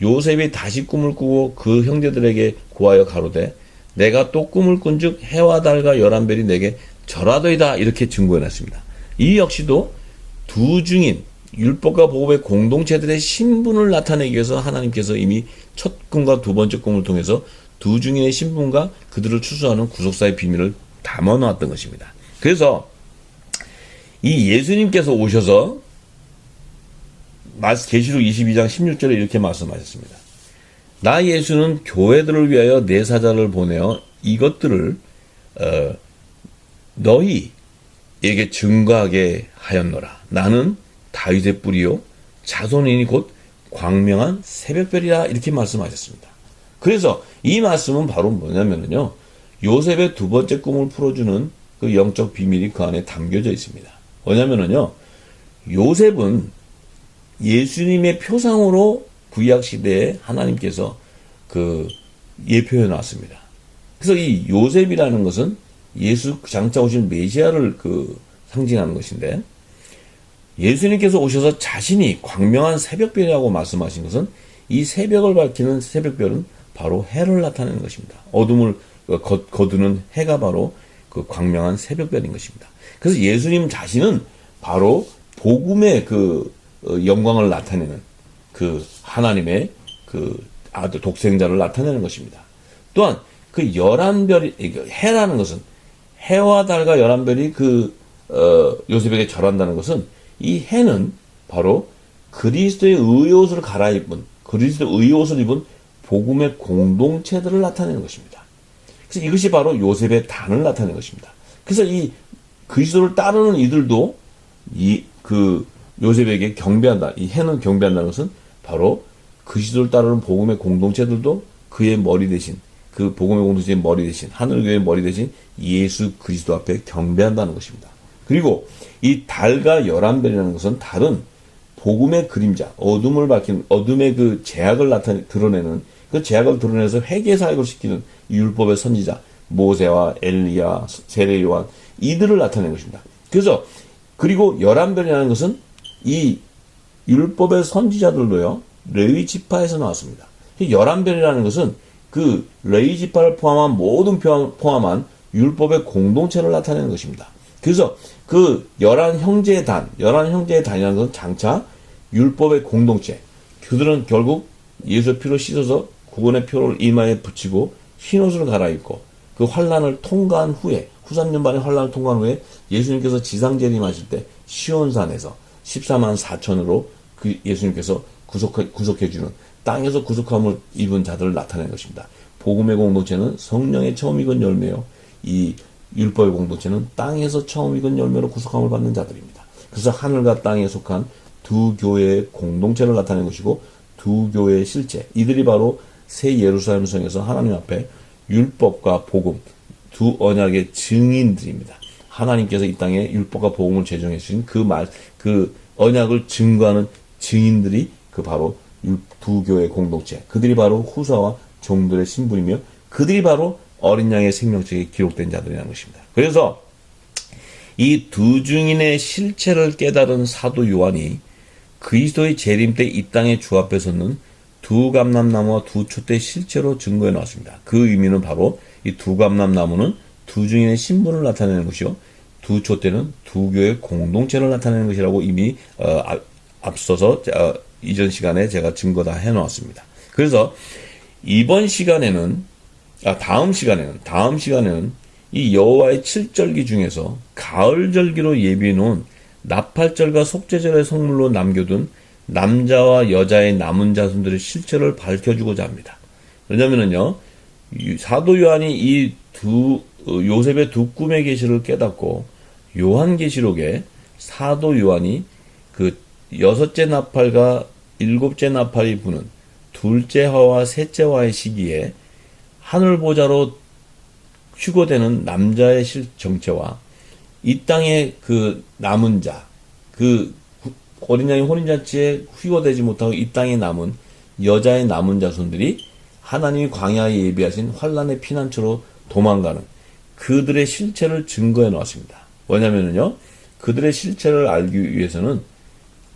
요셉이 다시 꿈을 꾸고 그 형제들에게 고하여 가로되 내가 또 꿈을 꾼즉 해와 달과 열한 별이 내게 절하도이다 이렇게 증거해놨습니다. 이 역시도 두 증인 율법과 복음의 공동체들의 신분을 나타내기 위해서 하나님께서 이미 첫 꿈과 두 번째 꿈을 통해서 두 증인의 신분과 그들을 추수하는 구속사의 비밀을 담아놓았던 것입니다. 그래서 이 예수님께서 오셔서 계시록 22장 16절에 이렇게 말씀하셨습니다. 나 예수는 교회들을 위하여 내 사자를 보내어 이것들을 너희에게 증거하게 하였노라. 나는 다윗의 뿌리요 자손이니 곧 광명한 새벽별이라 이렇게 말씀하셨습니다. 그래서 이 말씀은 바로 뭐냐면요, 요셉의 두 번째 꿈을 풀어주는 그 영적 비밀이 그 안에 담겨져 있습니다. 뭐냐면요, 요셉은 예수님의 표상으로 구약 시대에 하나님께서 예표해 놨습니다. 그래서 이 요셉이라는 것은 예수 장차 오실 메시아를 상징하는 것인데, 예수님께서 오셔서 자신이 광명한 새벽별이라고 말씀하신 것은 이 새벽을 밝히는 새벽별은 바로 해를 나타내는 것입니다. 어둠을 거두는 해가 바로 그 광명한 새벽별인 것입니다. 그래서 예수님 자신은 바로 복음의 영광을 나타내는 하나님의 아들 독생자를 나타내는 것입니다. 또한 열한별이 해라는 것은 해와 달과 열한별이 요셉에게 절한다는 것은 이 해는 바로 그리스도의 의의 옷을 그리스도의 의의 옷을 입은 복음의 공동체들을 나타내는 것입니다. 그래서 이것이 바로 요셉의 단을 나타내는 것입니다. 그래서 이 그리스도를 따르는 이들도 요셉에게 경배한다. 이 해는 경배한다는 것은 바로 그리스도를 따르는 복음의 공동체들도 그의 머리 대신, 그 복음의 공동체의 머리 대신, 하늘교회의 머리 대신 예수 그리스도 앞에 경배한다는 것입니다. 그리고 이 달과 열한별이라는 것은 달은 복음의 그림자, 어둠의 제약을 드러내는, 그 제약을 드러내서 회개 사역을 시키는 율법의 선지자 모세와 엘리야, 세례 요한 이들을 나타내는 것입니다. 그리고 열한별이라는 것은 이 율법의 선지자들도요, 레위 지파에서 나왔습니다. 열한별이라는 것은 그 레위 지파를 포함한 모든 포함한 율법의 공동체를 나타내는 것입니다. 그래서 열한 형제의 단이라는 것은 장차 율법의 공동체. 그들은 결국 예수의 피로 씻어서 구원의 표를 이마에 붙이고 흰옷을 갈아입고 그 환란을 통과한 후에, 후3년 반의 환란을 통과한 후에 예수님께서 지상재림하실 때 시온산에서 14만 4천으로 예수님께서 구속해주는 땅에서 구속함을 입은 자들을 나타내는 것입니다. 복음의 공동체는 성령의 처음 익은 열매요, 이 율법의 공동체는 땅에서 처음 익은 열매로 구속함을 받는 자들입니다. 그래서 하늘과 땅에 속한 두 교회의 공동체를 나타내는 것이고, 두 교회의 실제, 이들이 바로 새 예루살렘 성에서 하나님 앞에 율법과 복음, 두 언약의 증인들입니다. 하나님께서 이 땅에 율법과 복음을 제정해 주신 그 언약을 증거하는 증인들이 바로 두 교회의 공동체, 그들이 바로 후사와 종들의 신분이며 그들이 바로 어린 양의 생명책에 기록된 자들이라는 것입니다. 그래서 이 두 증인의 실체를 깨달은 사도 요한이 그리스도의 재림 때 이 땅에 주 앞에 섰는 두 감람나무와 두 촛대의 실체로 증거해 놨습니다. 그 의미는 바로 이 두 감람나무는 두 증인의 신분을 나타내는 것이요, 두 촛대는 두 교회의 공동체를 나타내는 것이라고 이미 앞서서 이전 시간에 제가 증거 다 해놓았습니다. 그래서 다음 시간에는 이 여호와의 7절기 중에서 가을절기로 예비해 놓은 나팔절과 속죄절의 성물로 남겨둔 남자와 여자의 남은 자손들의 실체를 밝혀주고자 합니다. 왜냐면은요, 사도 요한이 요셉의 두 꿈의 계시를 깨닫고 요한계시록에 사도 요한이 그 여섯째 나팔과 일곱째 나팔이 부는 둘째 화와 셋째 화의 시기에 하늘 보좌로 휴거되는 남자의 정체와 이 땅의 그 남은 자, 그 어린 양의 혼인잔치에 휴거되지 못하고 이 땅에 남은 여자의 남은 자손들이 하나님이 광야에 예비하신 환란의 피난처로 도망가는 그들의 실체를 증거해 놓았습니다. 뭐냐면요, 그들의 실체를 알기 위해서는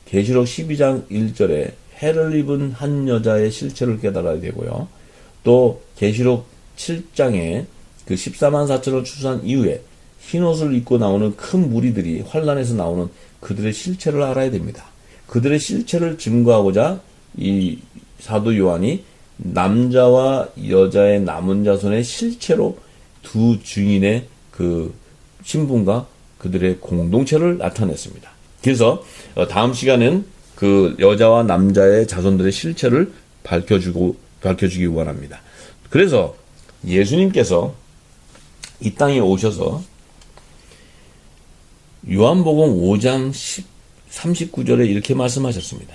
계시록 12장 1절에 해를 입은 한 여자의 실체를 깨달아야 되고요. 또 계시록 7장에 그 14만 4천을 추수한 이후에 흰옷을 입고 나오는 큰 무리들이 환란에서 나오는 그들의 실체를 알아야 됩니다. 그들의 실체를 증거하고자 이 사도 요한이 남자와 여자의 남은 자손의 실체로 두 증인의 그 신분과 그들의 공동체를 나타냈습니다. 그래서 다음 시간은 그 여자와 남자의 자손들의 실체를 밝혀주기 원합니다. 그래서 예수님께서 이 땅에 오셔서 요한복음 5장 39절에 이렇게 말씀하셨습니다.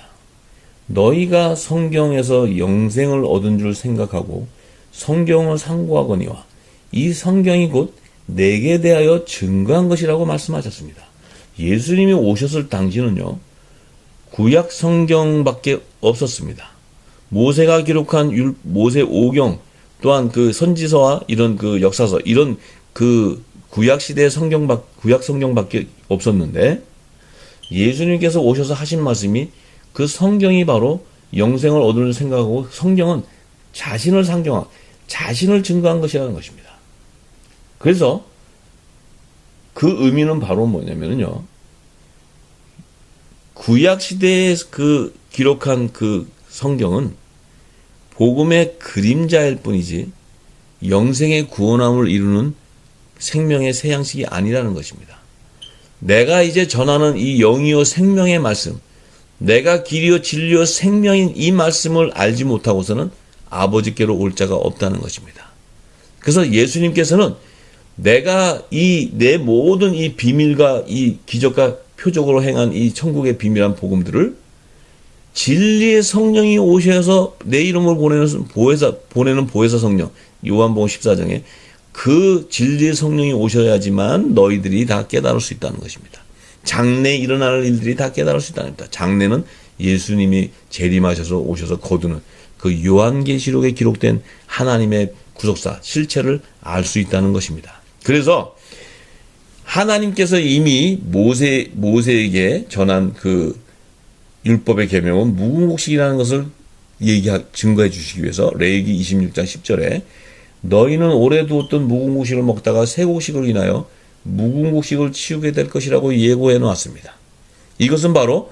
너희가 성경에서 영생을 얻은 줄 생각하고 성경을 상고하거니와 이 성경이 곧 내게 대하여 증거한 것이라고 말씀하셨습니다. 예수님이 오셨을 당시는요, 구약 성경밖에 없었습니다. 모세가 기록한 모세 오경 또한 그 선지서와 이런 그 역사서 이런 그 구약 시대의 구약 성경밖에 없었는데 예수님께서 오셔서 하신 말씀이 그 성경이 바로 영생을 얻을 생각하고 성경은 자신을 상정한 자신을 증거한 것이라는 것입니다. 그래서 그 의미는 바로 뭐냐면요, 구약 시대에 그 기록한 그 성경은 복음의 그림자일 뿐이지 영생의 구원함을 이루는 생명의 새 양식이 아니라는 것입니다. 내가 이제 전하는 이 영이요 생명의 말씀, 내가 길이요 진리요 생명인 이 말씀을 알지 못하고서는 아버지께로 올 자가 없다는 것입니다. 그래서 예수님께서는 내가 내 모든 이 비밀과 이 기적과 표적으로 행한 이 천국의 비밀한 복음들을 진리의 성령이 오셔서 내 이름을 보내는 보혜사 성령, 요한복음 14장에 그 진리의 성령이 오셔야지만 너희들이 다 깨달을 수 있다는 것입니다. 장래에 일어날 일들이 다 깨달을 수 있다는 겁니다. 장래는 예수님이 재림하셔서 오셔서 거두는 그 요한계시록에 기록된 하나님의 구속사, 실체를 알 수 있다는 것입니다. 그래서 하나님께서 이미 모세에게 전한 그 율법의 계명은 무궁곡식이라는 것을 증거해 주시기 위해서 레위기 26장 10절에 너희는 오래 두었던 무궁곡식을 먹다가 새 곡식을 인하여 무궁곡식을 치우게 될 것이라고 예고해 놓았습니다. 이것은 바로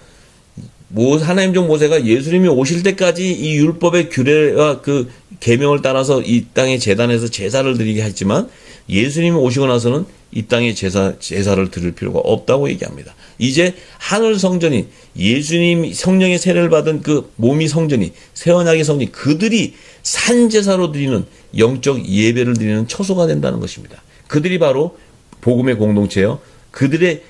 하나님 종 모세가 예수님이 오실 때까지 이 율법의 규례와 그 계명을 따라서 이 땅의 제단에서 제사를 드리게 했지만 예수님이 오시고 나서는 이 땅에 제사를 드릴 필요가 없다고 얘기합니다. 이제 하늘 성전이 예수님 성령의 세례를 받은 그 몸이 성전이 새언약의 성전이 그들이 산제사로 드리는 영적 예배를 드리는 처소가 된다는 것입니다. 그들이 바로 복음의 공동체요. 그들이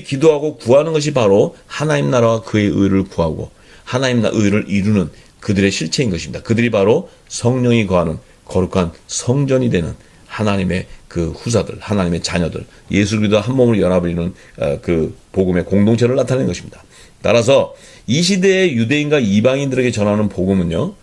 기도하고 구하는 것이 바로 하나님 나라와 그의 의를 구하고 하나님 의를 이루는 그들의 실체인 것입니다. 그들이 바로 성령이 거하는 거룩한 성전이 되는 하나님의 그 후사들, 하나님의 자녀들, 예수 그리스도와 한 몸을 연합을 이루는 그 복음의 공동체를 나타내는 것입니다. 따라서 이 시대의 유대인과 이방인들에게 전하는 복음은요,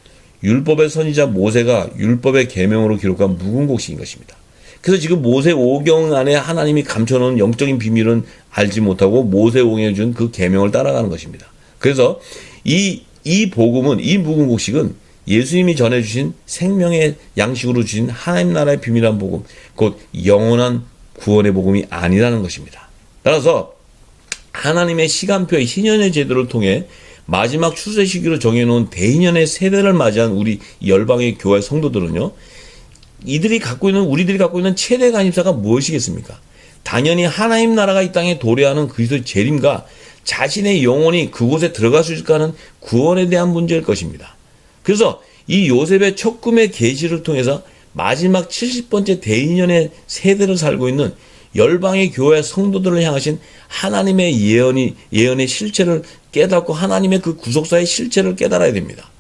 율법의 선지자 모세가 율법의 계명으로 기록한 무궁곡식인 것입니다. 그래서 지금 모세 오경 안에 하나님이 감춰놓은 영적인 비밀은 알지 못하고 모세 오경에 준 그 계명을 따라가는 것입니다. 그래서 이 복음은, 이 무궁곡식은 예수님이 전해주신 생명의 양식으로 주신 하나님 나라의 비밀한 복음, 곧 영원한 구원의 복음이 아니라는 것입니다. 따라서 하나님의 시간표의 희년의 제도를 통해 마지막 추수의 시기로 정해놓은 대희년의 세대를 맞이한 우리 열방의 교회 성도들은요, 우리들이 갖고 있는 최대 관심사가 무엇이겠습니까? 당연히 하나님 나라가 이 땅에 도래하는 그리스도의 재림과 자신의 영혼이 그곳에 들어갈 수 있을까 하는 구원에 대한 문제일 것입니다. 그래서 이 요셉의 첫 꿈의 계시를 통해서 마지막 70번째 대인연의 세대를 살고 있는 열방의 교회 성도들을 향하신 하나님의 예언의 실체를 깨닫고 하나님의 그 구속사의 실체를 깨달아야 됩니다.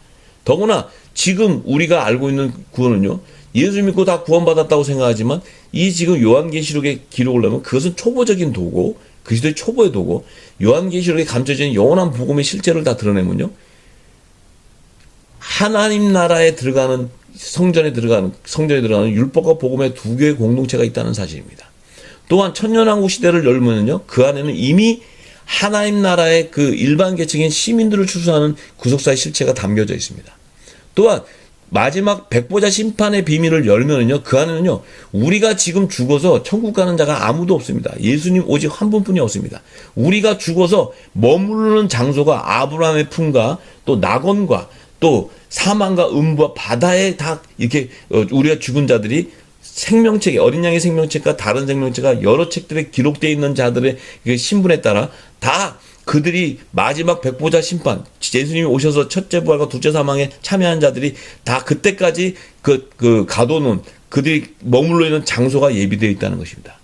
더구나 지금 우리가 알고 있는 구원은요, 예수 믿고 다 구원받았다고 생각하지만 이 지금 요한계시록의 기록을 보면 그것은 초보적인 도구, 그리스도의 초보의 도구, 요한계시록에 감춰진 영원한 복음의 실체를 다 드러내면요, 하나님 나라에 들어가는 성전에 들어가는 율법과 복음의 두 개의 공동체가 있다는 사실입니다. 또한 천년왕국 시대를 열면요, 그 안에는 이미 하나님 나라의 그 일반 계층인 시민들을 추수하는 구속사의 실체가 담겨져 있습니다. 또한 마지막 백보자 심판의 비밀을 열면은요, 그 안에는요, 우리가 지금 죽어서 천국 가는 자가 아무도 없습니다. 예수님 오직 한 분뿐이 없습니다. 우리가 죽어서 머무르는 장소가 아브라함의 품과 또 낙원과 또 사망과 음부와 바다에 다 이렇게 우리가 죽은 자들이 생명책에, 어린 양의 생명책과 다른 생명책과 여러 책들에 기록되어 있는 자들의 신분에 따라 다 그들이 마지막 백보자 심판, 예수님이 오셔서 첫째 부활과 둘째 사망에 참여한 자들이 다 그때까지 가둬놓은 그들이 머물러 있는 장소가 예비되어 있다는 것입니다.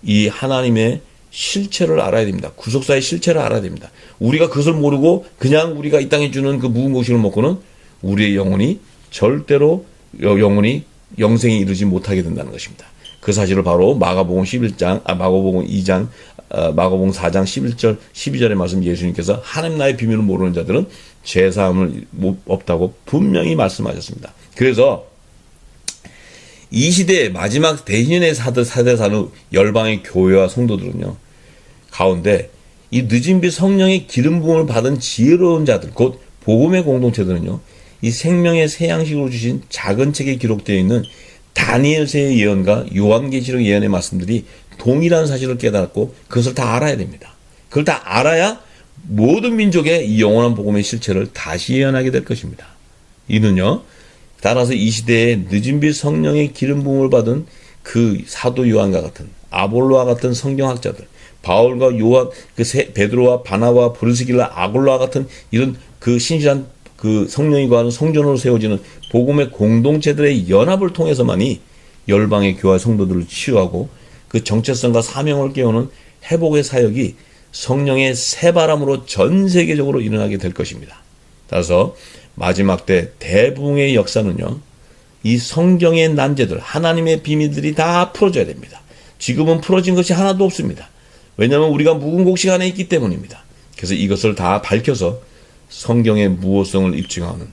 이 하나님의 실체를 알아야 됩니다. 구속사의 실체를 알아야 됩니다. 우리가 그것을 모르고 그냥 우리가 이 땅에 주는 그 묵은 곡식을 먹고는 우리의 영혼이 절대로 영생에 이르지 못하게 된다는 것입니다. 그 사실을 바로 마가복음 11장, 마가복음 2장, 마가복음 4장 11절, 12절의 말씀 예수님께서 하나님 나라의 비밀을 모르는 자들은 죄사함을 없다고 분명히 말씀하셨습니다. 그래서 이 시대의 마지막 대인연의 사대 사는 열방의 교회와 성도들은요, 가운데 이 늦은 빛 성령의 기름 부음을 받은 지혜로운 자들, 곧 복음의 공동체들은요, 이 생명의 새 양식으로 주신 작은 책에 기록되어 있는 다니엘서의 예언과 요한계시록 예언의 말씀들이 동일한 사실을 깨닫고 그것을 다 알아야 됩니다. 그걸 다 알아야 모든 민족의 이 영원한 복음의 실체를 다시 예언하게 될 것입니다. 이는요, 따라서 이 시대에 늦은 빛 성령의 기름 부음을 받은 그 사도 요한과 같은, 아볼로와 같은 성경학자들, 바울과 요한, 베드로와 바나와 브르스길라, 아골로와 같은 이런 그 신실한 그 성령이 거하는 성전으로 세워지는 복음의 공동체들의 연합을 통해서만이 열방의 교회 성도들을 치유하고 그 정체성과 사명을 깨우는 회복의 사역이 성령의 새바람으로 전 세계적으로 일어나게 될 것입니다. 따라서 마지막 때 대부흥의 역사는요, 이 성경의 난제들, 하나님의 비밀들이 다 풀어져야 됩니다. 지금은 풀어진 것이 하나도 없습니다. 왜냐하면 우리가 묵은 곡식 안에 있기 때문입니다. 그래서 이것을 다 밝혀서 성경의 무호성을 입증하는,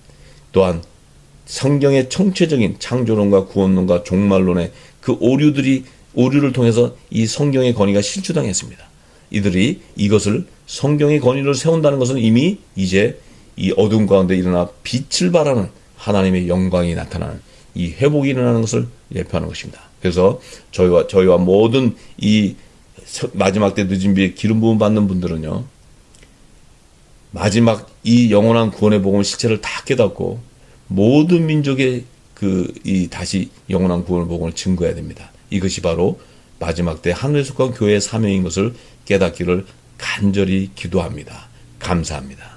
또한 성경의 총체적인 창조론과 구원론과 종말론의 그 오류를 통해서 이 성경의 권위가 실추당했습니다. 이들이 이것을 성경의 권위를 세운다는 것은 이미 이제 이 어둠 가운데 일어나 빛을 발하는 하나님의 영광이 나타나는 이 회복이 일어나는 것을 예표하는 것입니다. 그래서 저희와 모든 이 마지막 때 늦은 비에 기름 부음 받는 분들은요, 마지막 이 영원한 구원의 복음의 실체를 다 깨닫고 모든 민족의 다시 영원한 구원의 복음을 증거해야 됩니다. 이것이 바로 마지막 때 하늘에 속한 교회의 사명인 것을 깨닫기를 간절히 기도합니다. 감사합니다.